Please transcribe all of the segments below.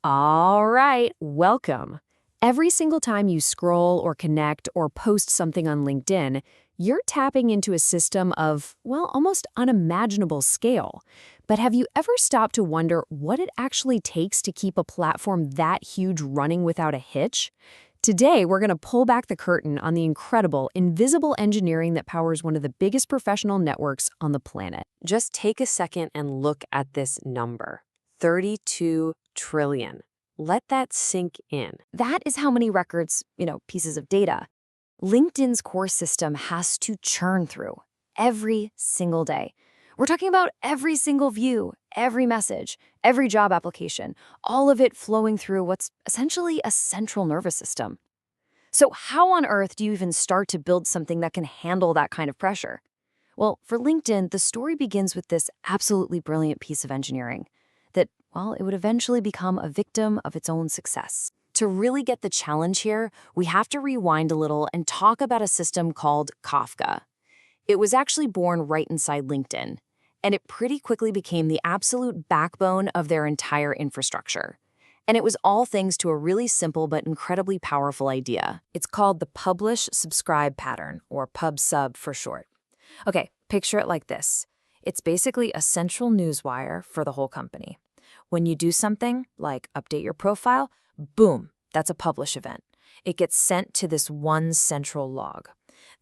All right, welcome. Every single time you scroll or connect or post something on LinkedIn, you're tapping into a system of, well, almost unimaginable scale. But have you ever stopped to wonder what it actually takes to keep a platform that huge running without a hitch? Today, we're going to pull back the curtain on the incredible, invisible engineering that powers one of the biggest professional networks on the planet. Just take a second and look at this number, 32 trillion. Let that sink in. That is how many records, pieces of data, LinkedIn's core system has to churn through every single day. We're talking about every single view, every message, every job application, all of it flowing through what's essentially a central nervous system. So how on earth do you even start to build something that can handle that kind of pressure? Well, for LinkedIn, the story begins with this absolutely brilliant piece of engineering that, well, it would eventually become a victim of its own success. To really get the challenge here, we have to rewind a little and talk about a system called Kafka. It was actually born right inside LinkedIn, and it pretty quickly became the absolute backbone of their entire infrastructure. And it was all thanks to a really simple but incredibly powerful idea. It's called the publish-subscribe pattern, or pub-sub for short. Okay, picture it like this. It's basically a central newswire for the whole company. When you do something, like update your profile, boom, that's a publish event. It gets sent to this one central log.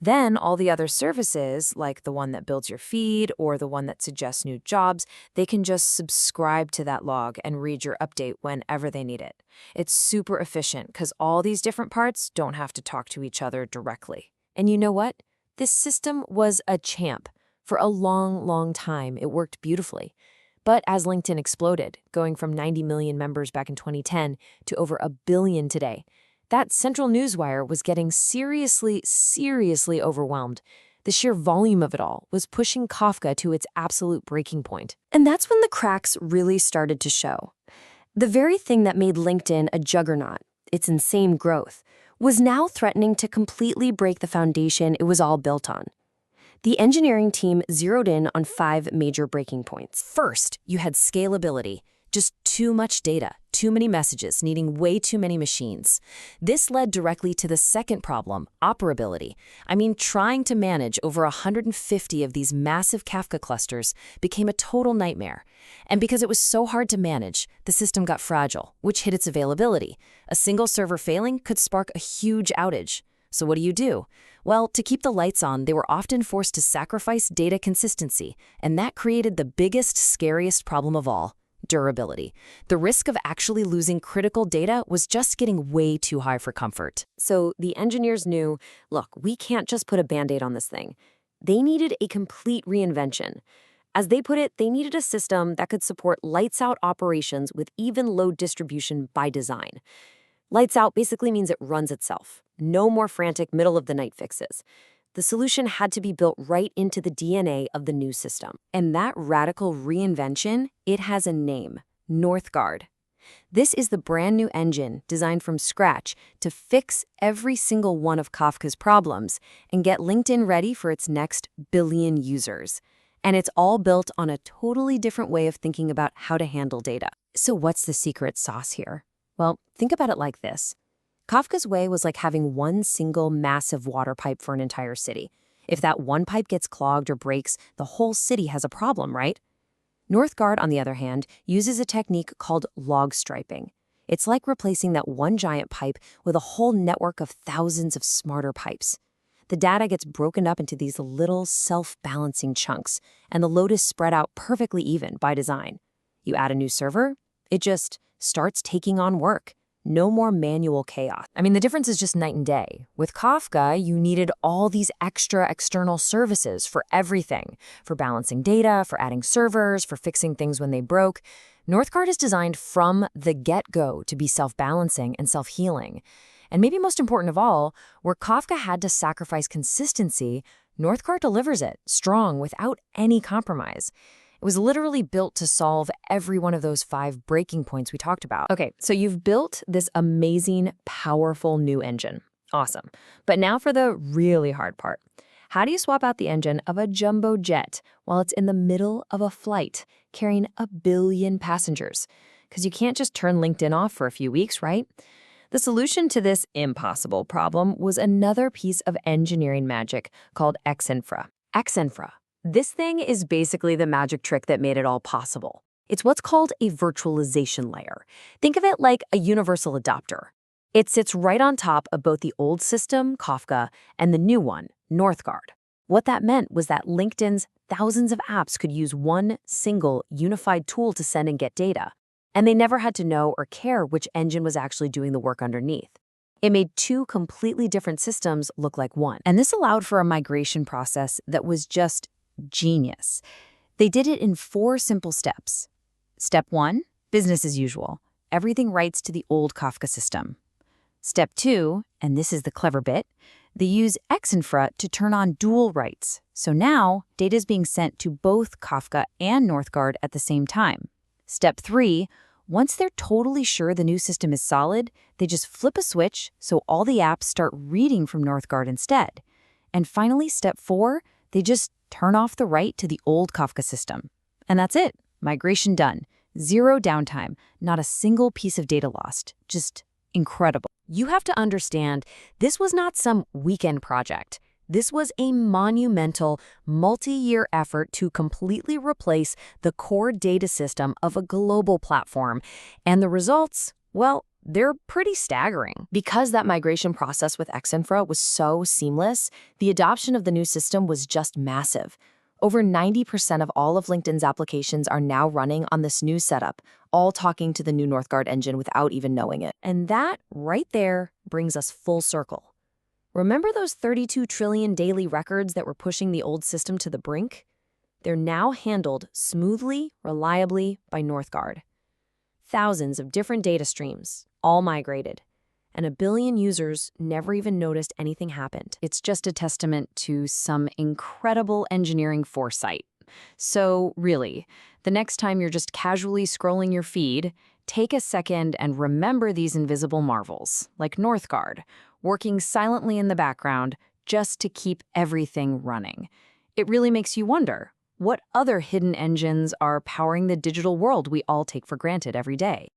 Then all the other services, like the one that builds your feed or the one that suggests new jobs, they can just subscribe to that log and read your update whenever they need it. It's super efficient because all these different parts don't have to talk to each other directly. And you know what? This system was a champ. For a long, long time, it worked beautifully. But as LinkedIn exploded, going from 90 million members back in 2010 to over 1 billion today, that central newswire was getting seriously overwhelmed. The sheer volume of it all was pushing Kafka to its absolute breaking point. And that's when the cracks really started to show. The very thing that made LinkedIn a juggernaut, its insane growth, was now threatening to completely break the foundation it was all built on. The engineering team zeroed in on 5 major breaking points. First, you had scalability. Just too much data, too many messages, needing way too many machines. This led directly to the second problem, operability. I mean, trying to manage over 150 of these massive Kafka clusters became a total nightmare. And because it was so hard to manage, the system got fragile, which hit its availability. A single server failing could spark a huge outage. So what do? Well, to keep the lights on, they were often forced to sacrifice data consistency, and that created the biggest, scariest problem of all. Durability. The risk of actually losing critical data was just getting way too high for comfort. So the engineers knew, look, we can't just put a Band-Aid on this thing. They needed a complete reinvention. As they put it, they needed a system that could support lights-out operations with even load distribution by design. Lights out basically means it runs itself. No more frantic middle-of-the-night fixes. The solution had to be built right into the DNA of the new system. And that radical reinvention, it has a name, Northguard. This is the brand new engine designed from scratch to fix every single one of Kafka's problems and get LinkedIn ready for its next billion users. And it's all built on a totally different way of thinking about how to handle data. So what's the secret sauce here? Well, think about it like this. Kafka's way was like having one single massive water pipe for an entire city. If that one pipe gets clogged or breaks, the whole city has a problem, right? Northguard, on the other hand, uses a technique called log striping. It's like replacing that one giant pipe with a whole network of thousands of smarter pipes. The data gets broken up into these little self-balancing chunks, and the load is spread out perfectly even by design. You add a new server, it just starts taking on work. No more manual chaos. I mean, the difference is just night and day. With Kafka, you needed all these extra external services for everything, for balancing data, for adding servers, for fixing things when they broke. Northguard is designed from the get-go to be self-balancing and self-healing. And maybe most important of all, where Kafka had to sacrifice consistency, Northguard delivers it, strong, without any compromise. It was literally built to solve every one of those 5 breaking points we talked about. Okay, so you've built this amazing, powerful new engine. Awesome. But now for the really hard part. How do you swap out the engine of a jumbo jet while it's in the middle of a flight, carrying 1 billion passengers? because you can't just turn LinkedIn off for a few weeks, right? The solution to this impossible problem was another piece of engineering magic called Xinfra. Xinfra. This thing is basically the magic trick that made it all possible. It's what's called a virtualization layer. Think of it like a universal adapter. It sits right on top of both the old system, Kafka, and the new one, Northguard. What that meant was that LinkedIn's thousands of apps could use one single unified tool to send and get data, and they never had to know or care which engine was actually doing the work underneath. It made two completely different systems look like one. And this allowed for a migration process that was just genius. They did it in 4 simple steps. Step 1, business as usual. Everything writes to the old Kafka system. Step 2, and this is the clever bit, they use Xinfra to turn on dual writes. So now, data is being sent to both Kafka and Northguard at the same time. Step 3, once they're totally sure the new system is solid, they just flip a switch so all the apps start reading from Northguard instead. And finally, step 4, they just turn off the write to the old Kafka system. And that's it. Migration done. 0 downtime. Not a single piece of data lost. Just incredible. You have to understand, this was not some weekend project. This was a monumental, multi-year effort to completely replace the core data system of a global platform. And the results, well, they're pretty staggering. Because that migration process with Xinfra was so seamless, the adoption of the new system was just massive. Over 90% of all of LinkedIn's applications are now running on this new setup, all talking to the new Northguard engine without even knowing it. And that, right there, brings us full circle. Remember those 32 trillion daily records that were pushing the old system to the brink? They're now handled smoothly, reliably by Northguard. Thousands of different data streams, all migrated. And 1 billion users never even noticed anything happened. It's just a testament to some incredible engineering foresight. So really, the next time you're just casually scrolling your feed, take a second and remember these invisible marvels, like Northguard, working silently in the background just to keep everything running. It really makes you wonder, what other hidden engines are powering the digital world we all take for granted every day?